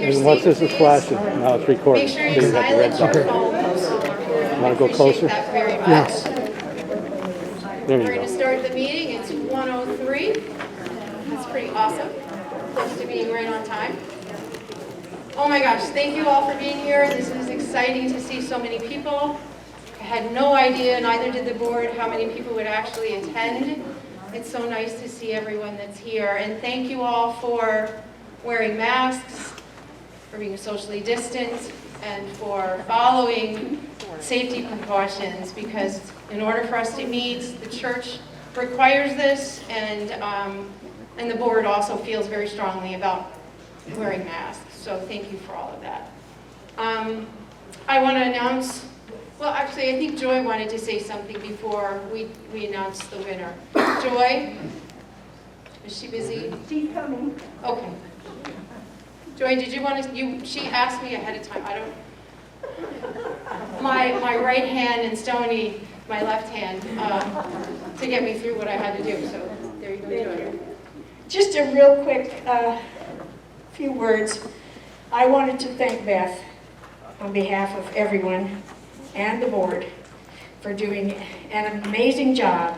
your And seat, once this is please. flashing, now it's recording. Make sure So you you got the red silence your button. phones. Want to go Appreciate closer? that very much. Yes. There We're you going to go. start the meeting. It's 1:03. That's pretty awesome. Close to being right on time. Oh my gosh, thank you all for being here. This is exciting to see so many people. I had no idea, neither did the board, how many people would actually attend. It's so nice to see everyone that's here. And thank you all for wearing masks, for being socially distant, and for following safety precautions, because in order for us to meet, the church requires this, and the board also feels very strongly about wearing masks. So thank you for all of that. I want to announce, well, actually, I think Joy wanted to say something before we announce the winner. Joy? Is she busy? She's coming. Okay. Joy, did you want to, she asked me ahead of time, I don't, my right hand and Stony, my left hand, to get me through what I had to do, so there you go, Joy. Just a real quick few words. I wanted to thank Beth on behalf of everyone and the board for doing an amazing job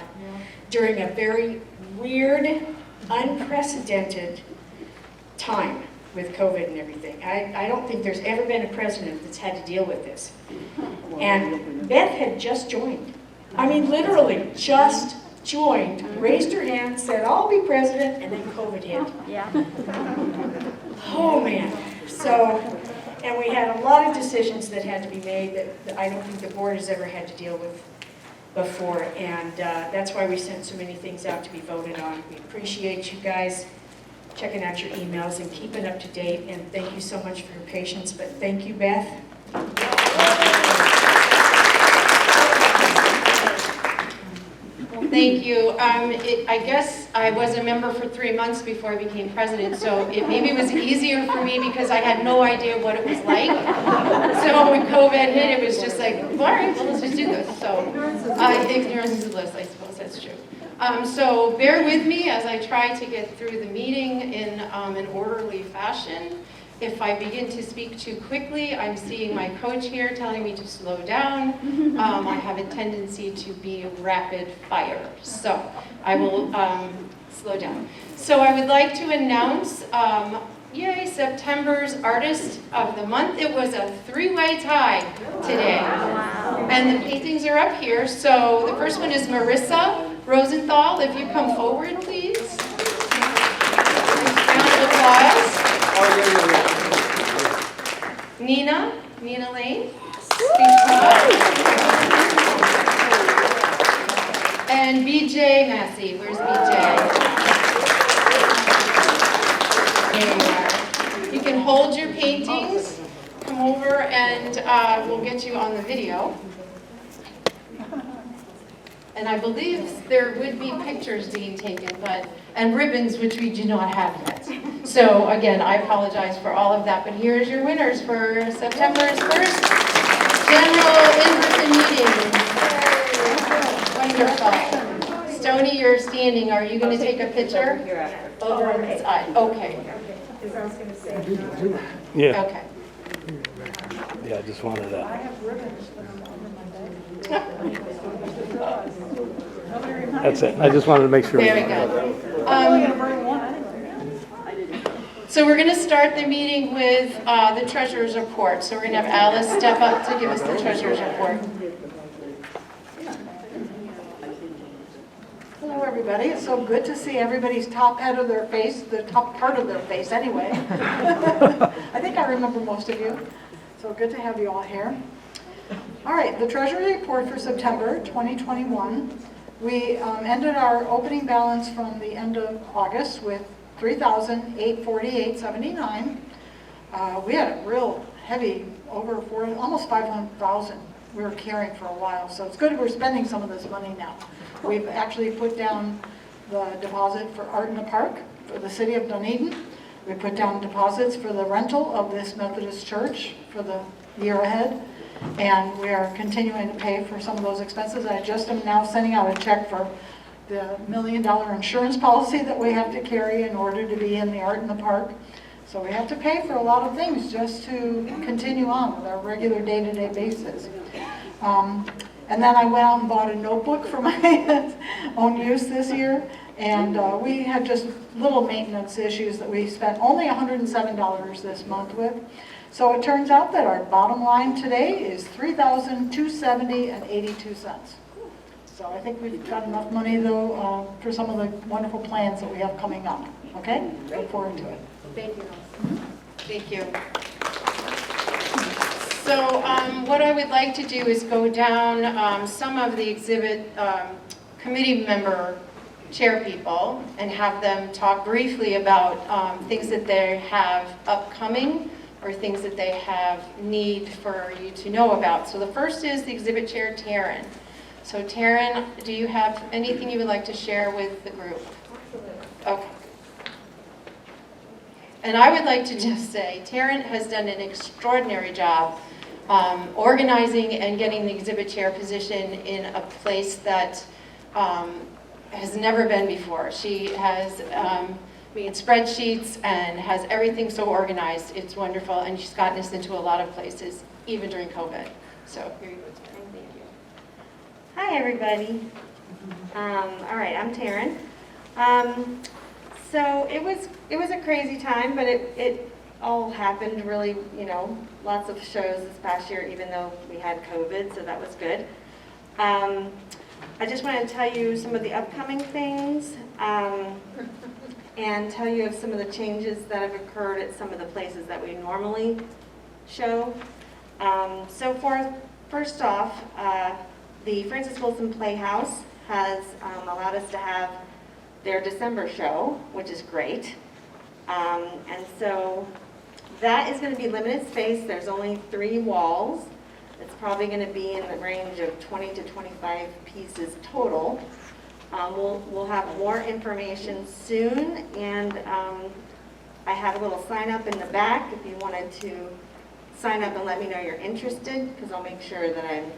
during a very weird, unprecedented time with COVID and everything. I don't think there's ever been a president that's had to deal with this. And Beth had just joined. I mean, literally, just joined, raised her hand, said, I'll be president, and then COVID hit. Yeah. Oh, man. So, and we had a lot of decisions that had to be made that I don't think the board has ever had to deal with before, and that's why we sent so many things out to be voted on. We appreciate you guys checking out your emails and keeping up to date, and thank you so much for your patience, but thank you, Beth. Thank you. I guess I was a member for 3 months before I became president, so it maybe was easier for me because I had no idea what it was like. So when COVID hit, it was just like, all right, well, let's just do this. So ignorance is bliss, I suppose that's true. So bear with me as I try to get through the meeting in an orderly fashion. If I begin to speak too quickly, I'm seeing my coach here telling me to slow down. I have a tendency to be rapid fire, so I will slow down. So I would like to announce, yay, September's Artist of the Month. It was a three-way tie today. Wow. And the paintings are up here. So the first one is Marissa Rosenthal. If you come forward, please. Round of applause. Nina Lane. Please come up. And BJ Massey. Where's BJ? There you are. You can hold your paintings. Come over and we'll get you on the video. And I believe there would be pictures being taken, and ribbons, which we do not have yet. So again, I apologize for all of that, but here's your winners for September's first general in-person meeting. Wonderful. Stony, you're standing. Are you going to take a picture? Over on the side. Okay. Yeah, Okay. yeah, I just wanted that. That's it. I just wanted to make sure. Very good. So we're going to start the meeting with the treasurer's report. So we're going to have Alice step up to give us the treasurer's report. Hello, everybody. It's so good to see everybody's top head of their face, the top part of their face anyway. I think I remember most of you. So good to have you all here. All right, the Treasury report for September 2021. We ended our opening balance from the end of August with $3,848.79. We had a real heavy, almost $500,000 we were carrying for a while. So it's good we're spending some of this money now. We've actually put down the deposit for Art in the Park for the city of Dunedin. We put down deposits for the rental of this Methodist church for the year ahead. And we are continuing to pay for some of those expenses. I just am now sending out a check for the $1 million insurance policy that we have to carry in order to be in the Art in the Park. So we have to pay for a lot of things just to continue on with our regular day-to-day basis. And then I went out and bought a notebook for my own use this year. And we had just little maintenance issues that we spent only $107 this month with. So it turns out that our bottom line today is $3,270.82. So I think we've got enough money though for some of the wonderful plans that we have coming up. Okay? Look forward to it. Thank you. Thank you. So what I would like to do is go down some of the exhibit committee member chair people and have them talk briefly about things that they have upcoming or things that they have need for you to know about. So the first is the exhibit chair, Taryn. So Taryn, do you have anything you would like to share with the group? Okay. And I would like to just say, Taryn has done an extraordinary job organizing and getting the exhibit chair position in a place that has never been before. She has made spreadsheets and has everything so organized. It's wonderful, and she's gotten us into a lot of places, even during COVID. So here you go, Taryn. Thank you. Hi, everybody. All right, I'm Taryn. So it was a crazy time, but it all happened really, lots of shows this past year, even though we had COVID, so that was good. I just want to tell you some of the upcoming things and tell you of some of the changes that have occurred at some of the places that we normally show. First off, the Francis Wilson Playhouse has allowed us to have their December show, which is great. And so that is going to be limited space. There's only 3 walls. It's probably going to be in the range of 20 to 25 pieces total. We'll have more information soon, and I have a little sign up in the back if you wanted to sign up and let me know you're interested, because I'll make sure that I'm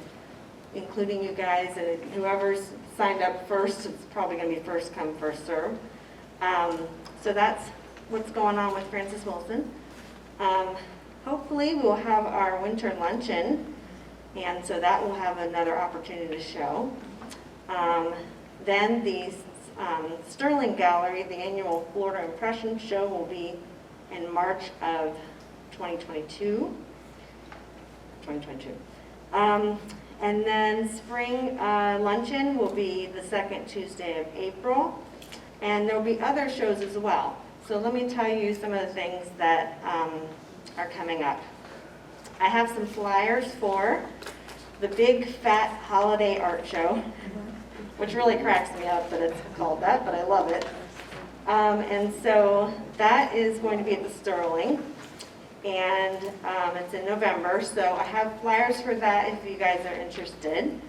including you guys, and whoever's signed up first, it's probably going to be first come, first serve. So that's what's going on with Francis Wilson. Hopefully we'll have our winter luncheon, and so that will have another opportunity to show. Then the Sterling Gallery, the annual Florida Impression Show, will be in March of 2022. And then spring luncheon will be the second Tuesday of April. And there will be other shows as well. So let me tell you some of the things that are coming up. I have some flyers for the Big Fat Holiday Art Show, which really cracks me up that it's called that, but I love it. And so that is going to be at the Sterling. And it's in November, so I have flyers for that if you guys are interested.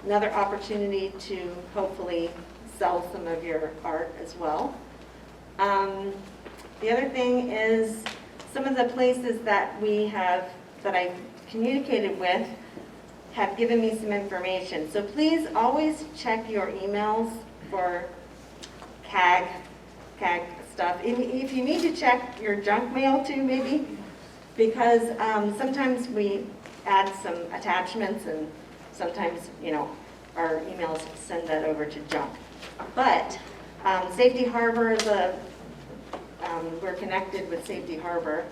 Another opportunity to hopefully sell some of your art as well. The other thing is some of the places that I've communicated with have given me some information. So please always check your emails for CAG stuff. If you need to check your junk mail too, maybe, because sometimes we add some attachments and sometimes, our emails send that over to junk. But Safety Harbor is we're connected with Safety Harbor,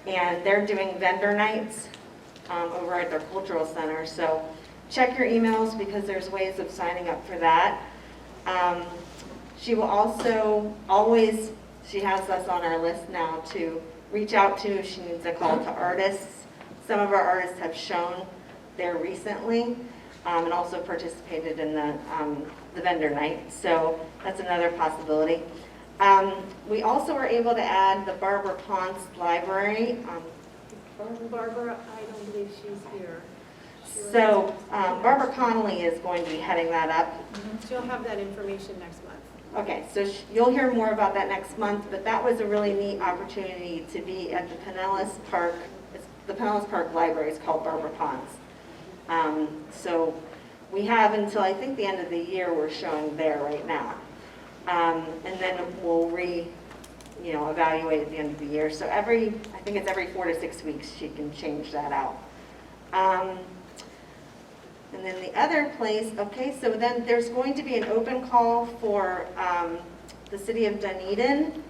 and they're doing vendor nights over at their cultural center. So check your emails because there's ways of signing up for that. She will also she has us on our list now to reach out to if she needs a call to artists. Some of our artists have shown there recently and also participated in the vendor night. So that's another possibility. We also were able to add the Barbara Ponce Library. Barbara, I don't believe she's here. So Barbara Connolly is going to be heading that up. She'll have that information next month. Okay, so you'll hear more about that next month, but that was a really neat opportunity to be at the Pinellas Park. The Pinellas Park Library is called Barbara Ponce. So we have until I think the end of the year we're showing there right now. And then we'll evaluate at the end of the year. So I think it's every 4 to 6 weeks she can change that out. And then the other place, okay, so then there's going to be an open call for the city of Dunedin.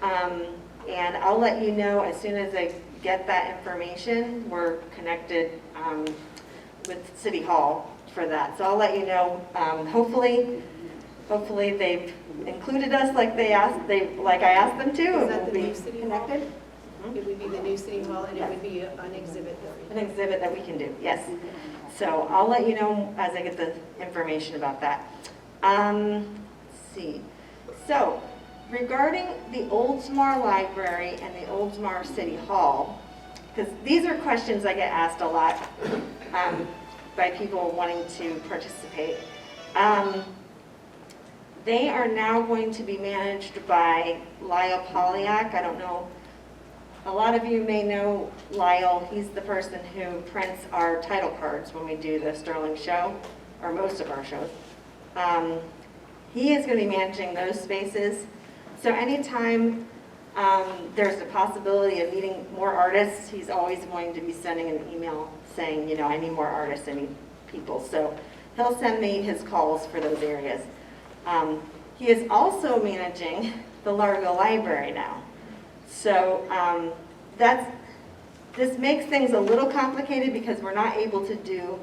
And I'll let you know as soon as I get that information. We're connected with City Hall for that. So I'll let you know. Hopefully they've included us like I asked them to. Is and that we'll the be new City Hall? connected. It would be the new City Hall, and it would be an exhibit. An exhibit that we can do, yes. So I'll let you know as I get the information about that. Let's see. So regarding the Oldsmar Library and the Oldsmar City Hall, because these are questions I get asked a lot by people wanting to participate. They are now going to be managed by Lyle Polyak. I don't know. A lot of you may know Lyle. He's the person who prints our title cards when we do the Sterling show, or most of our shows. He is going to be managing those spaces. So anytime there's a possibility of needing more artists, he's always going to be sending an email saying, I need more artists, I need people. So he'll send me his calls for those areas. He is also managing the Largo Library now. So this makes things a little complicated because we're not able to do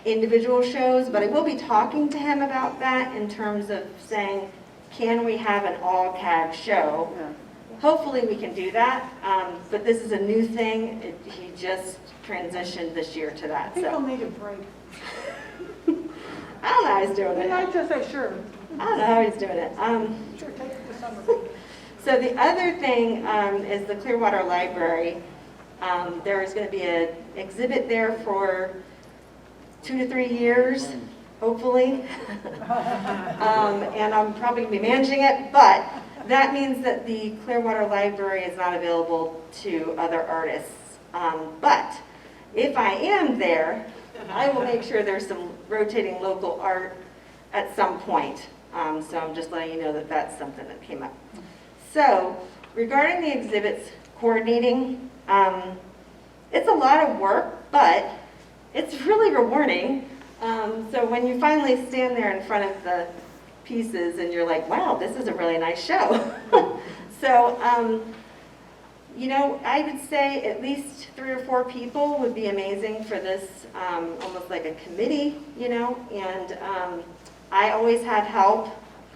individual shows, but I will be talking to him about that in terms of saying, can we have an all-CAG show? Hopefully we can do that, but this is a new thing. He just transitioned this year to that. People So need a break. I don't know how he's doing They it. might just say, sure, I don't know how he's doing it. sure, take the summer. So the other thing is the Clearwater Library. There is going to be an exhibit there for 2 to 3 years, hopefully. And I'm probably going to be managing it, but that means that the Clearwater Library is not available to other artists. But if I am there, I will make sure there's some rotating local art at some point. So I'm just letting you know that that's something that came up. So regarding the exhibits coordinating, it's a lot of work, but it's really rewarding. So when you finally stand there in front of the pieces and you're like, wow, this is a really nice show. So, I would say at least 3 or 4 people would be amazing for this, almost like a committee, and I always had help,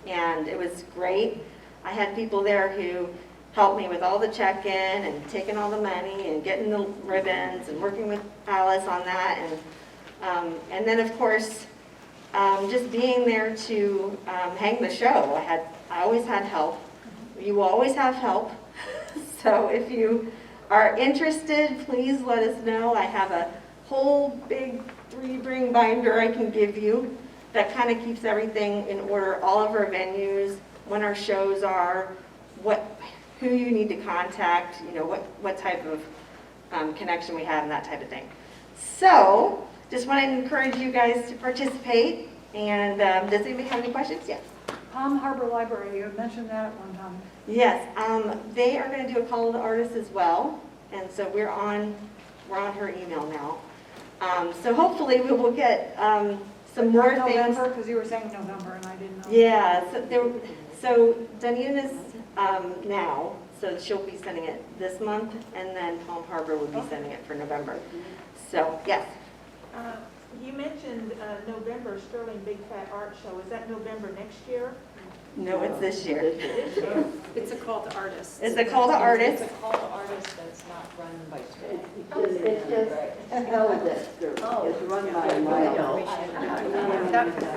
and it was great. I had people there who helped me with all the check-in and taking all the money and getting the ribbons and working with Alice on that, and then of course just being there to hang the show. I always had help. You will always have help. So if you are interested, please let us know. I have a whole big 3-ring binder I can give you that kind of keeps everything in order, all of our venues, when our shows are, who you need to contact, what type of connection we have and that type of thing. So just want to encourage you guys to participate. And does anybody have any questions? Yes. Palm Harbor Library, you had mentioned that at one time. Yes, they are going to do a call to the artists as well, and so we're on her email now. So hopefully we will get some more things. November, because you were saying November and I didn't know. Yeah, so Dunedin is now, so she'll be sending it this month, and then Palm Harbor will be sending it for November. So, yes. You mentioned November Sterling Big Fat Art Show. Is that November next year? No, it's this year. It's a call to artists. It's a call to artists. It's a call to artists that's not run by school. It's just held at Sterling. It's run by Lyle.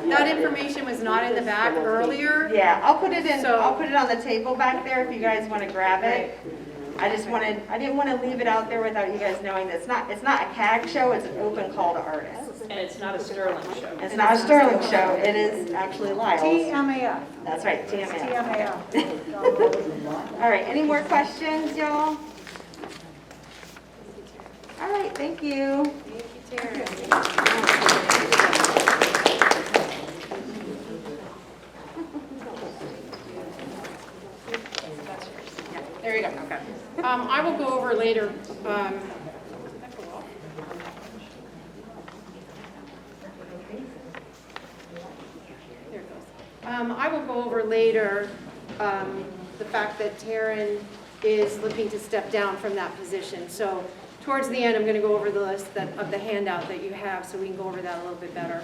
That information was not in the back earlier. Yeah, I'll put it in. So- I'll put it on the table back there if you guys want to grab it. I didn't want to leave it out there without you guys knowing that it's not a CAG show. It's an open call to artists. And it's not a Sterling show. It's not a Sterling show. It is actually Lyle's. TMAF. That's right, TMA. TMAF. All right. Any more questions, y'all? All right. Thank you. Thank you, Tara. go over later. There it goes. I will go over later the fact that Taryn is looking to step down from that position. So towards the end, I'm going to go over the list of the handout that you have so we can go over that a little bit better.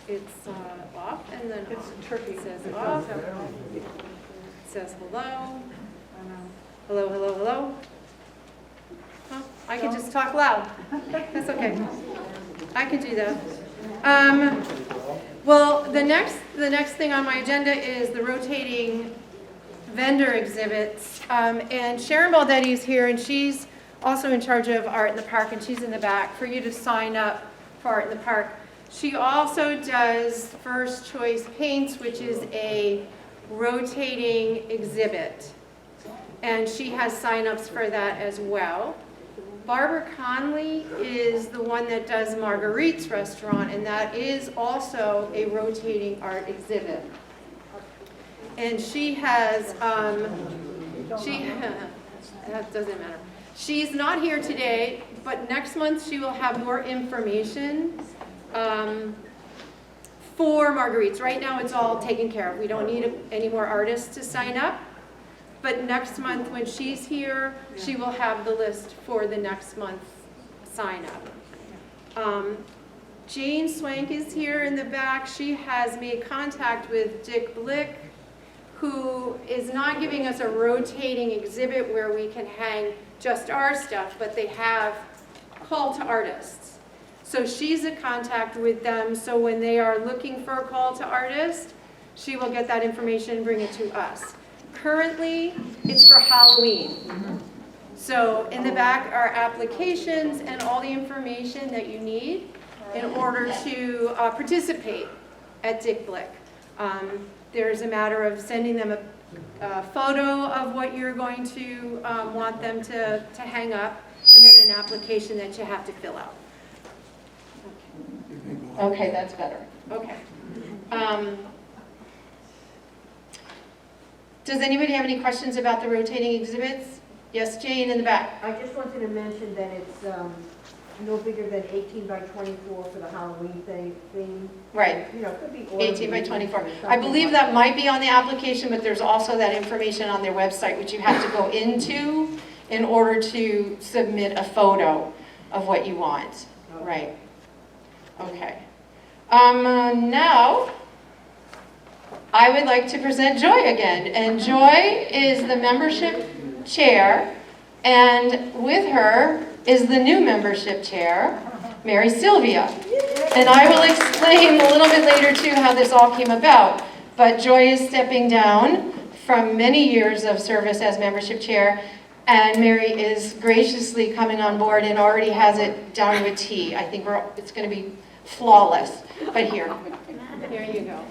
It's off and then it's tricky. It says off. It says hello. Hello, hello, hello. Oh, I can just talk loud. That's okay. I can do that. Well, the next thing on my agenda is the rotating vendor exhibits. And Sharon Baldetti is here, and she's also in charge of Art in the Park, and she's in the back for you to sign up for Art in the Park. She also does First Choice Paints, which is a rotating exhibit. And she has sign-ups for that as well. Barbara Conley is the one that does Marguerite's Restaurant, and that is also a rotating art exhibit. And she has, that doesn't matter. She's not here today, but next month she will have more information for Marguerite's. Right now it's all taken care of. We don't need any more artists to sign up. But next month when she's here, she will have the list for the next month's sign up. Jane Swank is here in the back. She has made contact with Dick Blick, who is not giving us a rotating exhibit where we can hang just our stuff, but they have call to artists. So she's in contact with them, so when they are looking for a call to artist, she will get that information and bring it to us. Currently, it's for Halloween. So in the back are applications and all the information that you need in order to participate at Dick Blick. There's a matter of sending them a photo of what you're going to want them to hang up, and then an application that you have to fill out. Okay, that's better. Okay. Does anybody have any questions about the rotating exhibits? Yes, Jane in the back. I just wanted to mention that it's no bigger than 18 by 24 for the Halloween theme. Right. You know, it could be 18 by 24. I believe that might be on the application, but there's also that information on their website, which you have to go into in order to submit a photo of what you want. Right. Okay. Now, I would like to present Joy again. And Joy is the membership chair, and with her is the new membership chair, Mary Sylvia. And I will explain a little bit later too how this all came about. But Joy is stepping down from many years of service as membership chair, and Mary is graciously coming on board and already has it down to a T. I think it's going to be flawless. But here you go.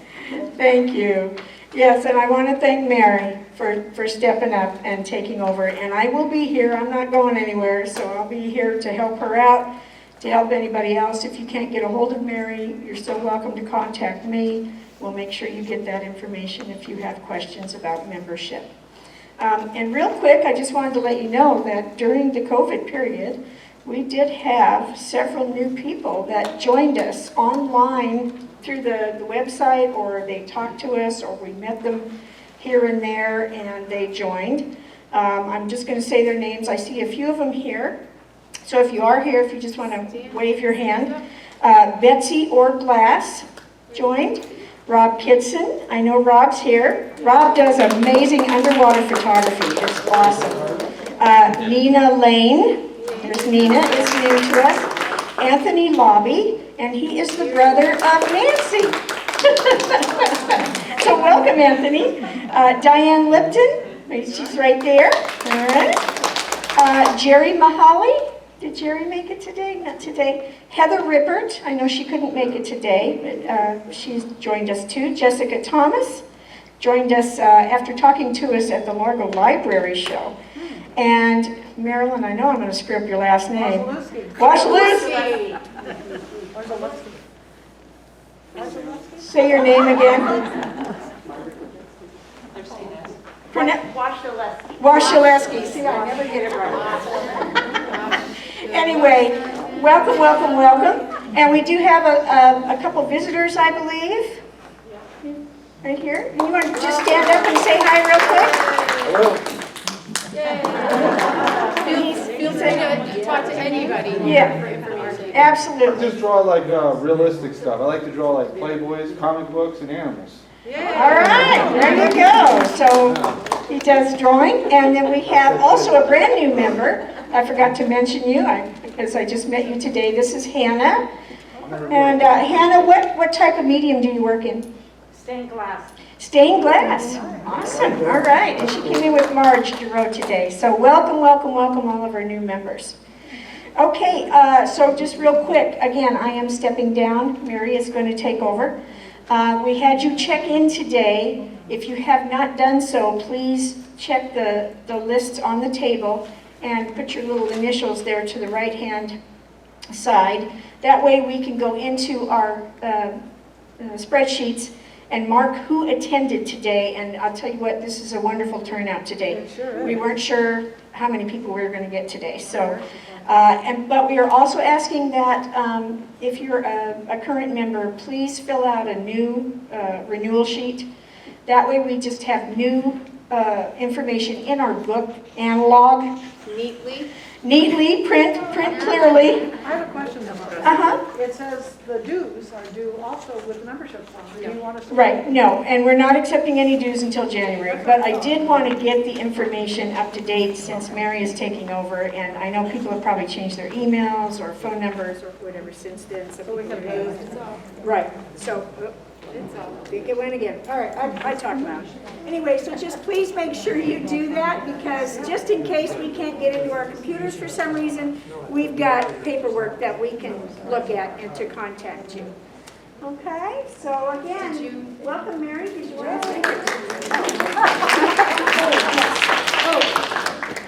Thank you. Yes, and I want to thank Mary for stepping up and taking over. And I will be here. I'm not going anywhere, so I'll be here to help her out, to help anybody else. If you can't get a hold of Mary, you're still welcome to contact me. We'll make sure you get that information if you have questions about membership. And real quick, I just wanted to let you know that during the COVID period, we did have several new people that joined us online through the website, or they talked to us, or we met them here and there, and they joined. I'm just going to say their names. I see a few of them here. So if you are here, if you just want to wave your hand. Betsy Orglass joined. Rob Kitson. I know Rob's here. Rob does amazing underwater photography. It's awesome. Nina Lane. There's Nina, is new to us. Anthony Lobby, and he is the brother of Nancy. So welcome, Anthony. Diane Lipton, she's right there. All right. Jerry Mahali. Did Jerry make it today? Not today. Heather Rippert, I know she couldn't make it today, but she's joined us too. Jessica Thomas joined us after talking to us at the Largo Library show. And Marilyn, I know I'm going to screw up your last name. Washluski. Say your name again. Washaleski. See, I never get it right. Anyway, welcome, welcome, welcome. And we do have a couple visitors, I believe. Right here. You want to just stand up and say hi real quick? Feel free to talk to anybody. Yeah. For information. I Absolutely. just draw like realistic stuff. I like to draw like Playboys, comic books, and animals. All right, there you go. So he does drawing, and then we have also a brand new member. I forgot to mention you, because I just met you today. This is Hannah. And Hannah, what type of medium do you work in? Stained glass. Stained glass. Awesome. All right. And she came in with Marge DeRoe today. So welcome, welcome, welcome all of our new members. Okay, so just real quick, again, I am stepping down. Mary is going to take over. We had you check in today. If you have not done so, please check the lists on the table and put your little initials there to the right-hand side. That way we can go into our spreadsheets and mark who attended today. And I'll tell you what, this is a wonderful turnout today. We weren't sure how many people we were going to get today. So, but we are also asking that if you're a current member, please fill out a new renewal sheet. That way we just have new information in our book, analog, neatly, print clearly. I have a question about that. Uh-huh. It says the dues are due also with membership funds. Do you want us to? Right, no, and we're not accepting any dues until January, but I did want to get the information up to date since Mary is taking over, and I know people have probably changed their emails or phone numbers or whatever since then. So we have moved. Right, so it went again. All right, I talked about it. Anyway, so just please make sure you do that, because just in case we can't get into our computers for some reason, we've got paperwork that we can look at and to contact you. Okay, so again, welcome, Mary. Did you want to say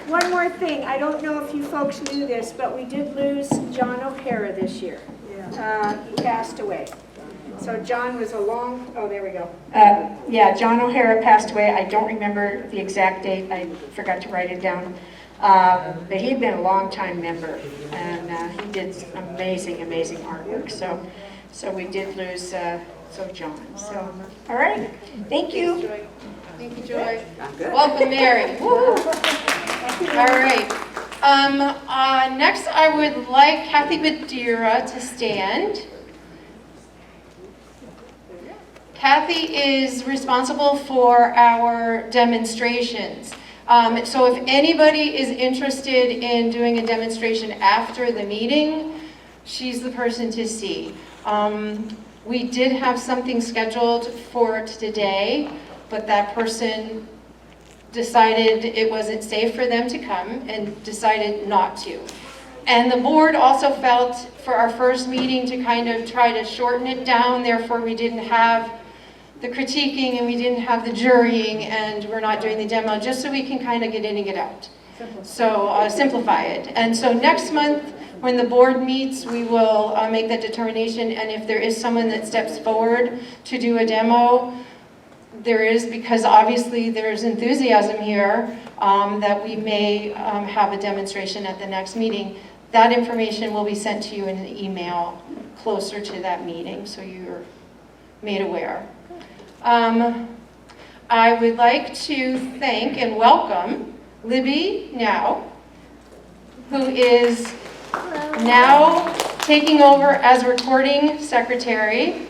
one more thing. I don't know if you folks knew this, but we did lose John O'Hara this year. He passed away. So John was there we go. Yeah, John O'Hara passed away. I don't remember the exact date. I forgot to write it down. But he had been a long-time member, and he did amazing, amazing artwork. So we did lose John. So, all right. Thank you. Thank you, Joy. Welcome, Mary. Woo. All right. Next, I would like Kathy Badira to stand. Kathy is responsible for our demonstrations. So if anybody is interested in doing a demonstration after the meeting, she's the person to see. We did have something scheduled for today, but that person decided it wasn't safe for them to come and decided not to. And the board also felt for our first meeting to kind of try to shorten it down, therefore we didn't have the critiquing and we didn't have the jurying and we're not doing the demo, just so we can kind of get in and get out. So simplify it. And so next month, when the board meets, we will make that determination, and if there is someone that steps forward to do a demo, there is, because obviously there's enthusiasm here, that we may have a demonstration at the next meeting. That information will be sent to you in an email closer to that meeting, so you're made aware. I would like to thank and welcome Libby Now, who is now taking over as recording secretary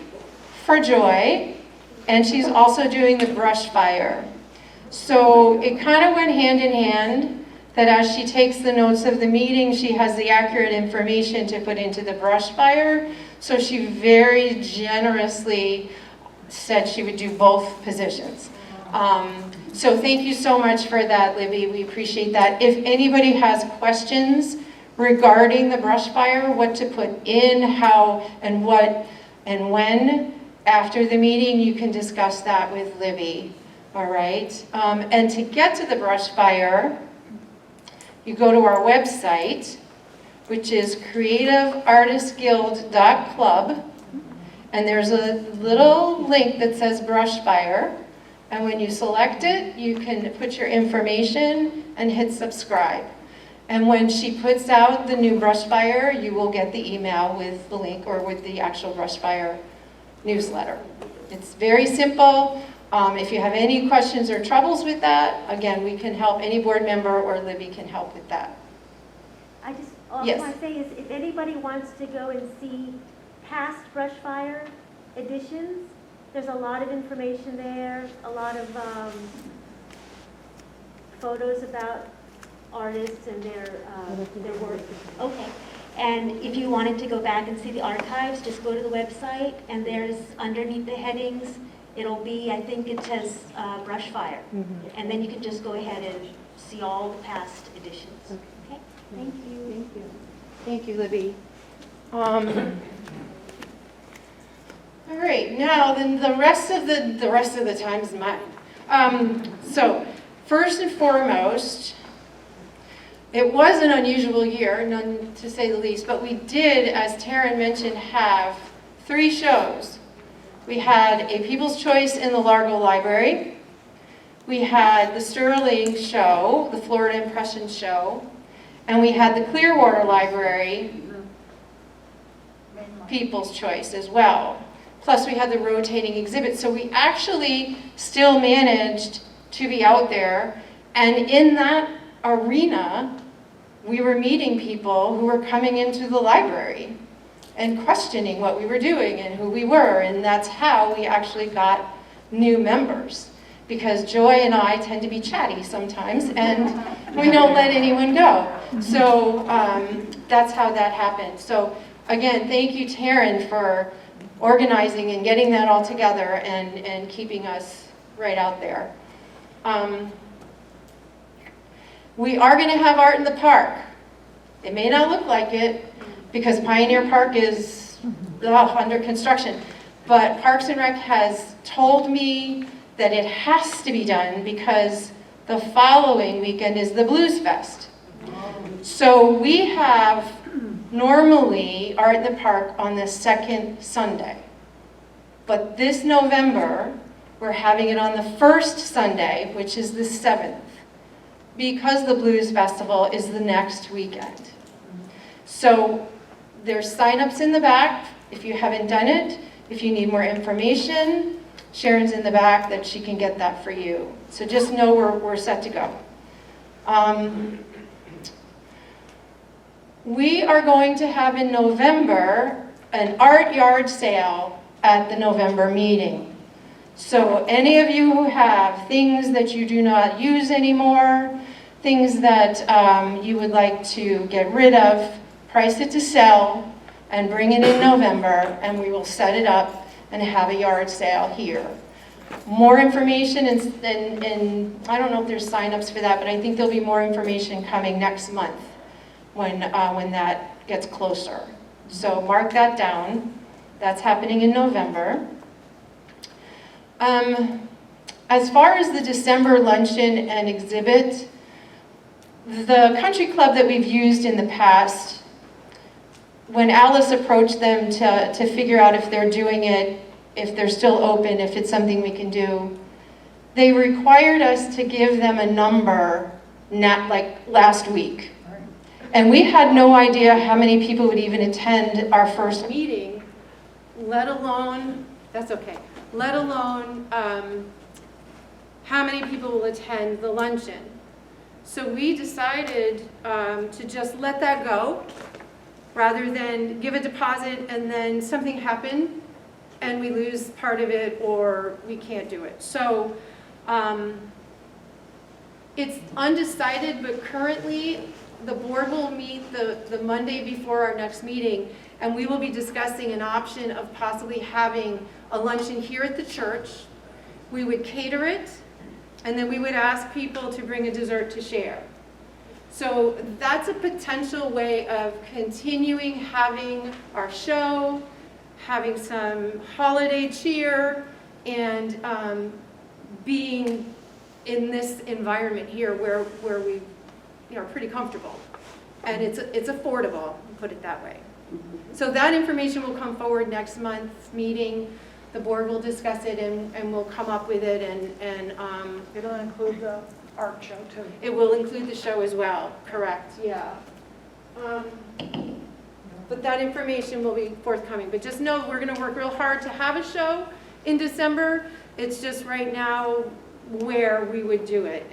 for Joy, and she's also doing the brush fire. So it kind of went hand in hand that as she takes the notes of the meeting, she has the accurate information to put into the brush fire. So she very generously said she would do both positions. So thank you so much for that, Libby. We appreciate that. If anybody has questions regarding the brush fire, what to put in, how and what and when, after the meeting, you can discuss that with Libby. All right? And to get to the brush fire, you go to our website, which is creativeartistguild.club. And there's a little link that says brush fire. And when you select it, you can put your information and hit subscribe. And when she puts out the new Brushfire, you will get the email with the link or with the actual Brushfire newsletter. It's very simple. If you have any questions or troubles with that, again, we can help. Any board member or Libby can help with that. I just, all I Yes. want to say is if anybody wants to go and see past Brushfire editions, there's a lot of information there, a lot of photos about artists and their work. Okay. And if you wanted to go back and see the archives, just go to the website, and there's underneath the headings, it'll be, I think it says Brushfire. And then you can just go ahead and see all the past editions. Okay, thank you. Thank you. Thank you, Libby. All right, now then the rest of the time is mine. So first and foremost, it was an unusual year, none to say the least, but we did, as Taryn mentioned, have 3 shows. We had a People's Choice in the Largo Library. We had the Sterling Show, the Florida Impression Show, and we had the Clearwater Library People's Choice as well. Plus we had the rotating exhibit. So we actually still managed to be out there, and in that arena, we were meeting people who were coming into the library and questioning what we were doing and who we were, and that's how we actually got new members. Because Joy and I tend to be chatty sometimes, and we don't let anyone go. So that's how that happened. So again, thank you, Taryn, for organizing and getting that all together and keeping us right out there. We are going to have art in the park. It may not look like it because Pioneer Park is under construction, but Parks and Rec has told me that it has to be done because the following weekend is the Blues Fest. So we have normally Art in the Park on the 2nd Sunday, but this November we're having it on the 1st Sunday, which is the 7th, because the Blues Festival is the next weekend. So there's sign-ups in the back if you haven't done it. If you need more information, Sharon's in the back that she can get that for you. So just know we're set to go. We are going to have in November an art yard sale at the November meeting. So any of you who have things that you do not use anymore, things that you would like to get rid of, price it to sell and bring it in November, and we will set it up and have a yard sale here. More information, and I don't know if there's sign-ups for that, but I think there'll be more information coming next month when that gets closer. So mark that down. That's happening in November. As far as the December luncheon and exhibit, the country club that we've used in the past, when Alice approached them to figure out if they're doing it, if they're still open, if it's something we can do, they required us to give them a number like last week. And we had no idea how many people would even attend our first meeting, let alone, that's okay, let alone how many people will attend the luncheon. So we decided to just let that go rather than give a deposit and then something happen and we lose part of it or we can't do it. So it's undecided, but currently the board will meet the Monday before our next meeting, and we will be discussing an option of possibly having a luncheon here at the church. We would cater it, and then we would ask people to bring a dessert to share. So that's a potential way of continuing having our show, having some holiday cheer, and being in this environment here where we are pretty comfortable. And it's affordable, put it that way. So that information will come forward next month's meeting. the board will discuss it and we'll come up with it and It'll include the art show too. it will include the show as well, correct, yeah. But that information will be forthcoming. But just know we're gonna work real hard to have a show in December. It's just right now where we would do it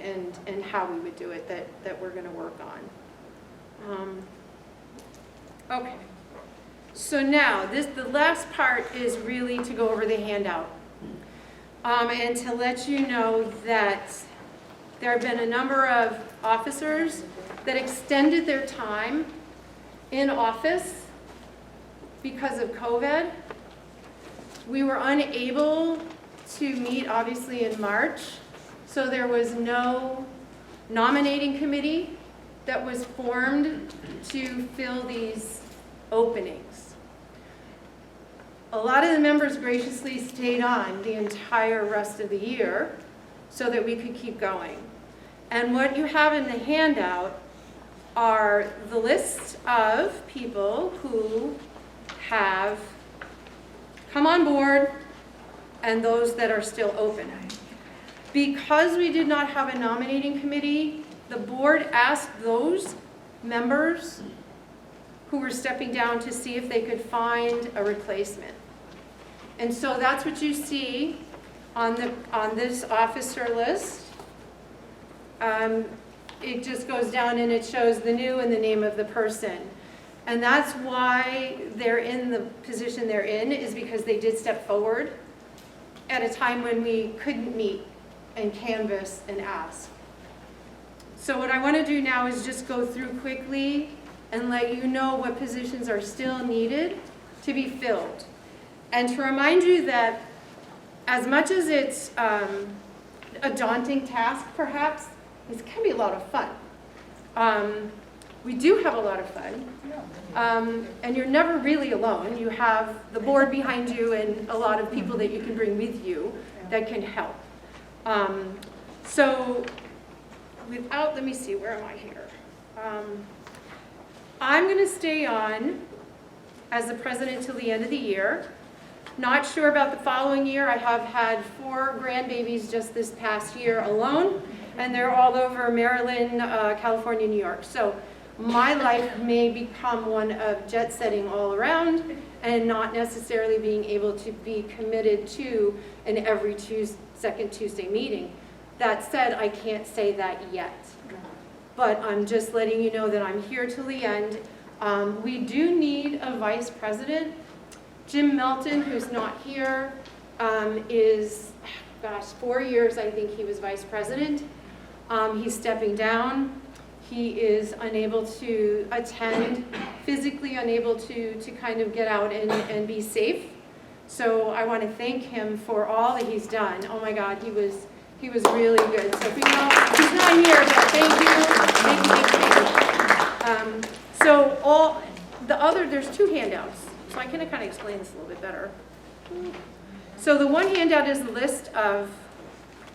and how we would do it that we're gonna work on. Okay. So now, the last part is really to go over the handout. And to let you know that there have been a number of officers that extended their time in office because of COVID. We were unable to meet, obviously, in March, so there was no nominating committee that was formed to fill these openings. A lot of the members graciously stayed on the entire rest of the year so that we could keep going. And what you have in the handout are the list of people who have come on board and those that are still open. Because we did not have a nominating committee, the board asked those members who were stepping down to see if they could find a replacement. And so that's what you see on this officer list. It just goes down and it shows the new and the name of the person. And that's why they're in the position they're in, is because they did step forward at a time when we couldn't meet and canvass and ask. So what I want to do now is just go through quickly and let you know what positions are still needed to be filled. And to remind you that as much as it's a daunting task, perhaps, it can be a lot of fun. We do have a lot of fun, and you're never really alone. You have the board behind you and a lot of people that you can bring with you that can help. So without, let me see, where am I here? I'm going to stay on as the president till the end of the year. Not sure about the following year. I have had 4 grandbabies just this past year alone, and they're all over Maryland, California, New York. So my life may become one of jet setting all around and not necessarily being able to be committed to an every second Tuesday meeting. That said, I can't say that yet. But I'm just letting you know that I'm here till the end. We do need a vice president. Jim Melton, who's not here, is, 4 years I think he was vice president. He's stepping down. He is unable to attend, physically unable to kind of get out and be safe. So I want to thank him for all that he's done. Oh my God, he was really good. So if you know, he's not here, but thank you. So all the other, there's 2 handouts. So I can kind of explain this a little bit better. So the one handout is the list of